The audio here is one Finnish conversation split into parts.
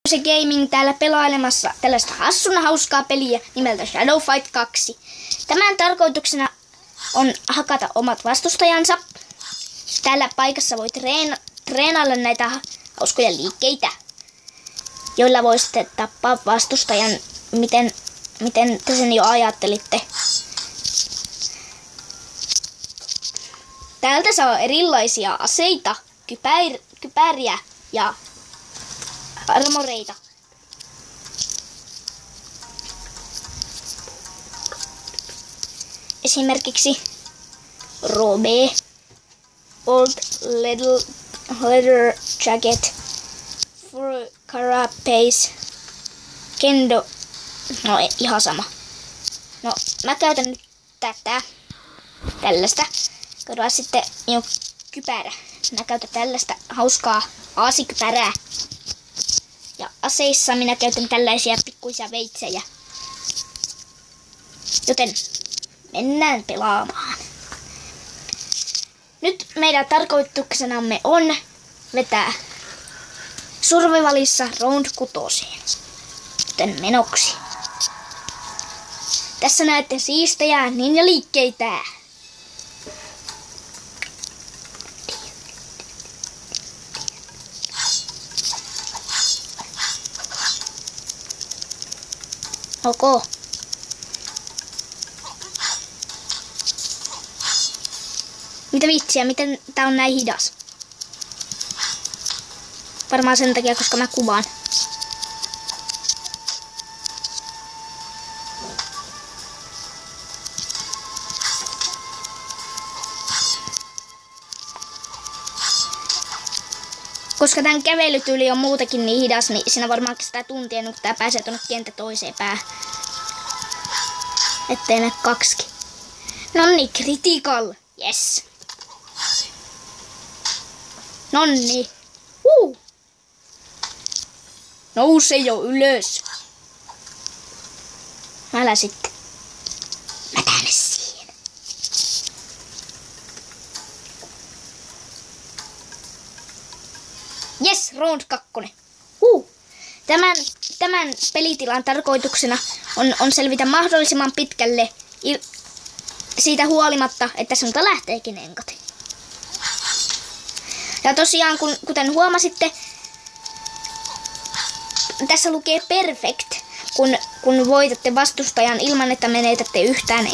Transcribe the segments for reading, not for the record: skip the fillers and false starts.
Se Gaming täällä pelailemassa tällaista hassuna hauskaa peliä nimeltä Shadow Fight 2. Tämän tarkoituksena on hakata omat vastustajansa. Täällä paikassa voi treenailla näitä hauskoja liikkeitä, joilla voi sitten tappaa vastustajan, miten te sen jo ajattelitte. Täältä saa erilaisia aseita, kypäriä ja armoreita. Esimerkiksi robe, old leather jacket, fur carapace, kendo. No ihan sama. No mä käytän nyt tällaista. Katsotaan sitten minun kypärä. Mä käytän tällaista hauskaa aasikypärää. Ja aseissa minä käytän tällaisia pikkuisia veitsejä. Joten mennään pelaamaan. Nyt meidän tarkoituksenamme on vetää survivalissa round 6. Joten menoksi. Tässä näette siistejä ninja-liikkeitä. Ok. Mitä vitsiä, miten tää on näin hidas? Varmaan sen takia, koska mä kuvaan. Koska tämän kävelytyyli on muutenkin niin hidas, niin siinä varmaan kestää tuntia, kun tää pääsee tuonne kenttä toiseen päähän. Ettei mene kaksikin. Nonni, critical. Yes. Nonni. Nouse jo ylös. Älä sitten. Mä tänne siihen. Yes, round 2. Tämän pelitilan tarkoituksena on selvitä mahdollisimman pitkälle siitä huolimatta, että sinulta lähteekin enkat. Ja tosiaan, kuten huomasitte, tässä lukee perfect, kun voitatte vastustajan ilman, että menetätte yhtään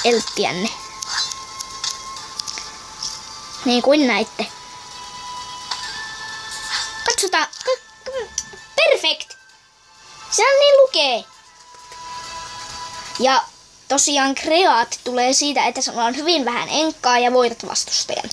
elttiänne. Niin kuin näitte. Katsotaan. Perfect! Se on niin lukee. Ja tosiaan kreaat tulee siitä, että sulla on hyvin vähän enkkaa ja voitat vastustajan.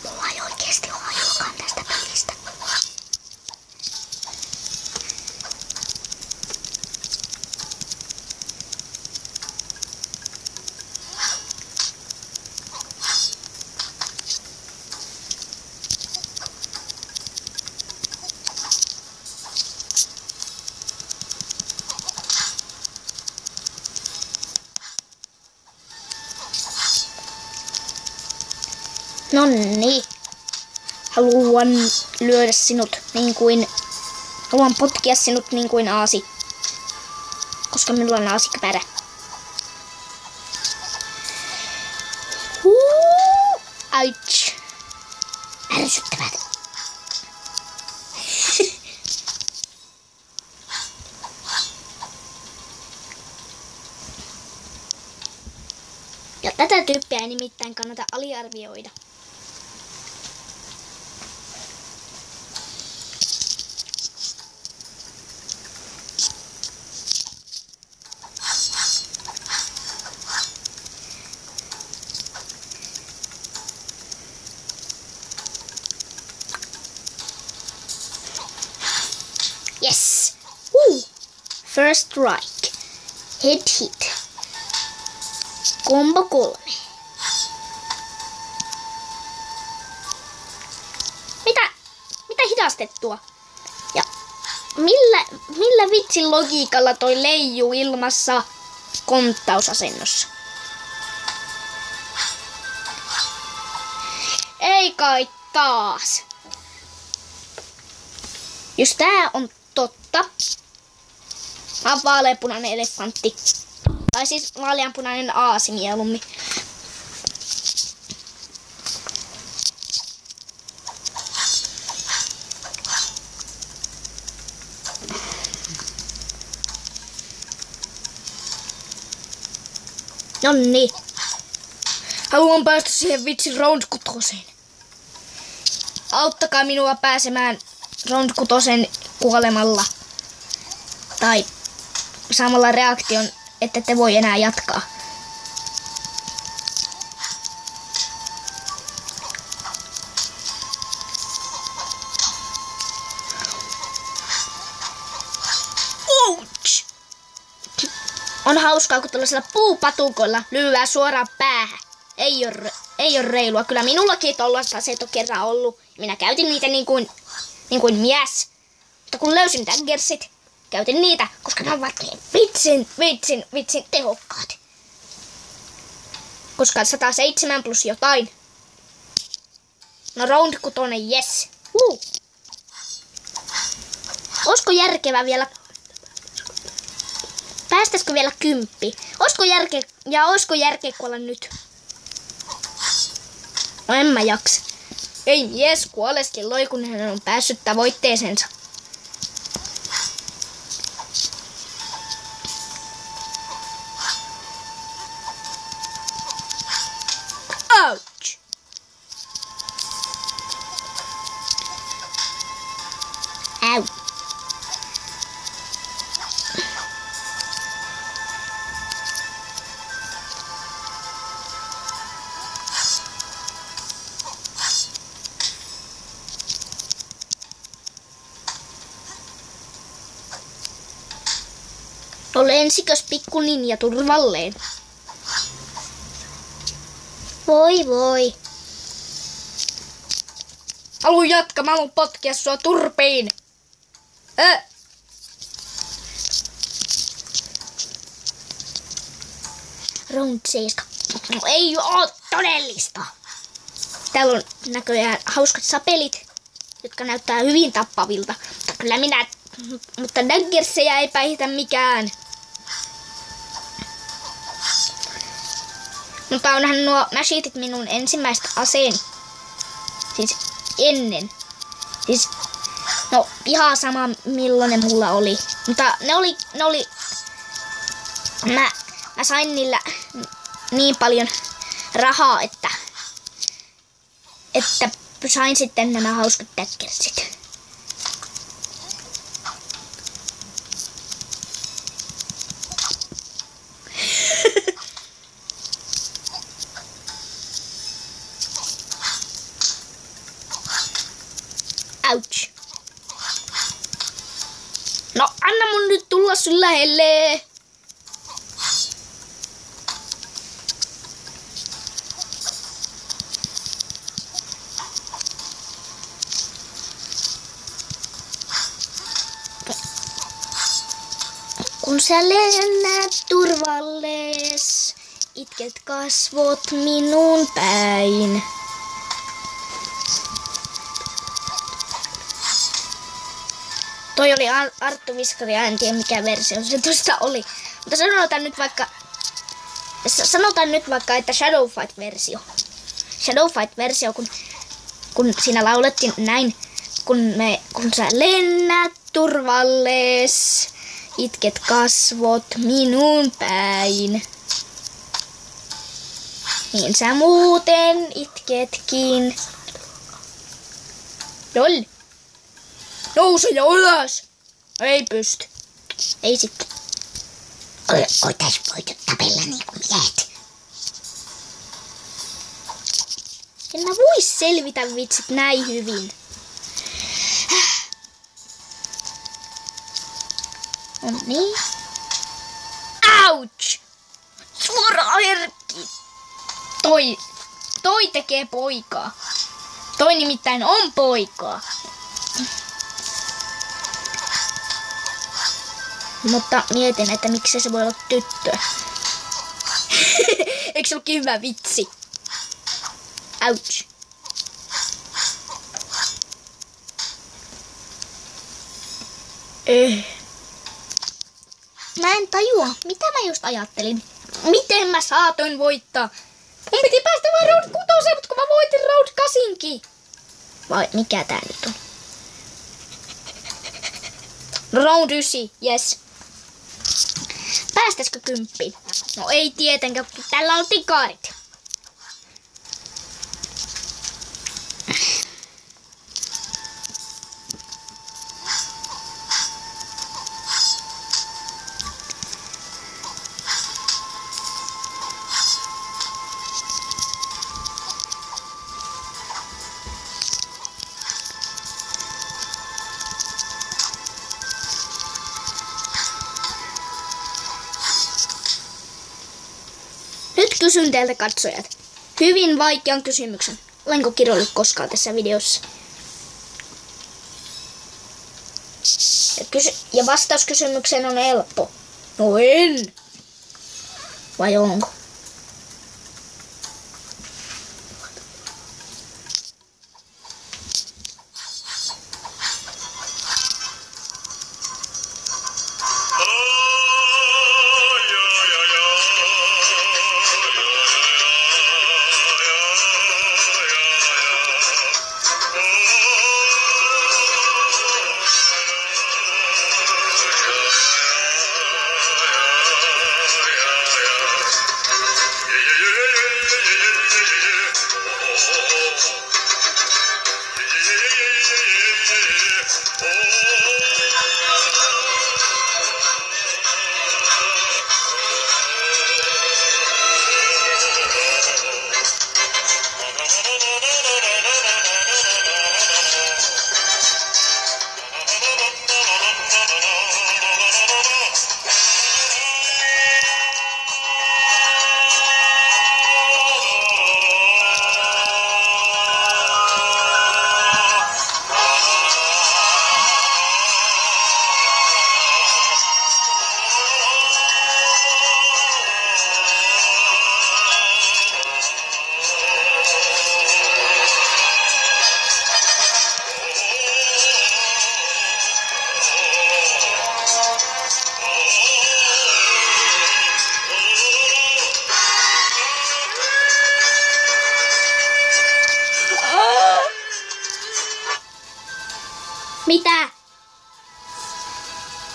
Mulla ei oikeesti ole ajuakaan tästä pelistä. Nonni. Haluan lyödä sinut niin kuin... Haluan potkia sinut niin kuin aasi. Koska minulla on aasikypärä. Ouch. Ärsyttävät. Ja tätä tyyppiä ei nimittäin kannata aliarvioida. Yes! First strike. Head hit. Combo 3. Mitä hidastettua? Ja millä vitsin logiikalla toi leijuu ilmassa konttausasennossa? Ei Oi kai taas. Jos tää on totta. Mä oon vaaleanpunainen elefantti. Tai siis vaaleanpunainen aasi mieluummin. Nonni. Haluan päästä siihen vitsin round 6. Auttakaa minua pääsemään round 6 kuolemalla. Tai saamalla reaktion, että te voi enää jatkaa. Ouch! On hauskaa, kun tällaisella puupatukolla lyödää suoraan päähän. Ei oo reilua. Kyllä minullakin tollaista aseet on kerran ollut. Minä käytin niitä niin kuin mies. Mutta kun löysin daggersit, käytin niitä, koska ne ovat niin vitsin tehokkaat. Koska 107 plus jotain. No round 6, yes. Olisiko järkevää vielä... Päästäisikö vielä 10? Olisiko järkeä kuolla nyt? No en mä jaksa. Ei mies kuoleskin loi, kun hän on päässyt tavoitteeseensa. Ouch! Au! No lensikös pikku ninja turvalleen? Voi. Haluun jatkaa, mä haluun potkia sua turpiin. Round 7. Ei oo todellista. Täällä on näköjään hauskat sapelit, jotka näyttää hyvin tappavilta. Mutta daggerseja ei päihitä mikään. Mutta onhan nuo machetit minun ensimmäistä aseeni. Siis ennen. Siis, no ihan sama millainen mulla oli. Mutta ne oli mä sain niillä niin paljon rahaa, että sain sitten nämä hauskat daggersit. Ouch. No anna mun nyt tulla sun lähelle. Kun sä lennät turvallees, itket kasvot minun päin. Toi oli Arttu Viskari, en tiedä mikä versio se tuosta oli. Mutta sanotaan nyt vaikka, että Shadow Fight-versio. Shadow Fight-versio, kun siinä laulettiin näin. Kun sä lennät turvallees, itket kasvot minun päin. Niin sä muuten itketkin. Lol. Nouse ja ylös! Ei pysty. Ei sitten. Oitais voitu tapella niinku miehet. En mä vois selvitä vitsit näin hyvin. No niin. Ouch! Suora herkki! Toi tekee poikaa. Toi nimittäin on poikaa. Mutta mietin, että miksi se voi olla tyttö. Eikö se olekin hyvä vitsi? Ouch. Mä en tajua, mitä mä just ajattelin. Miten mä saatoin voittaa? Mun piti päästä vaan round 6, mutta kun mä voitin round 8. Vai mikä tää nyt on? Round 9, yes. Päästäisikö 10? No ei tietenkään, kun tällä on tikarit. Nyt kysyn teiltä katsojat hyvin vaikean kysymyksen. Olenko kiroillut koskaan tässä videossa? Ja vastaus kysymykseen on helppo. No en. Vai onko?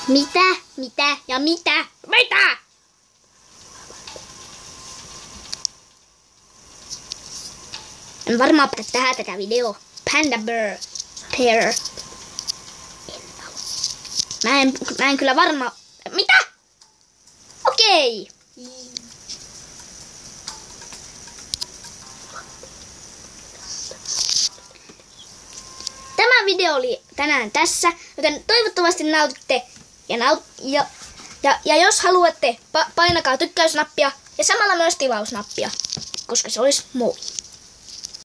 Mitä? Mitä? Ja mitä? Mitä? En varmaan pidä tähän tätä videoa. Panda Bear. Pair. Mä en kyllä varmaan... Mitä? Okei. Tämä video oli tänään tässä, joten toivottavasti nautitte ja jos haluatte, painakaa tykkäysnappia ja samalla myös tilausnappia, koska se olisi moi.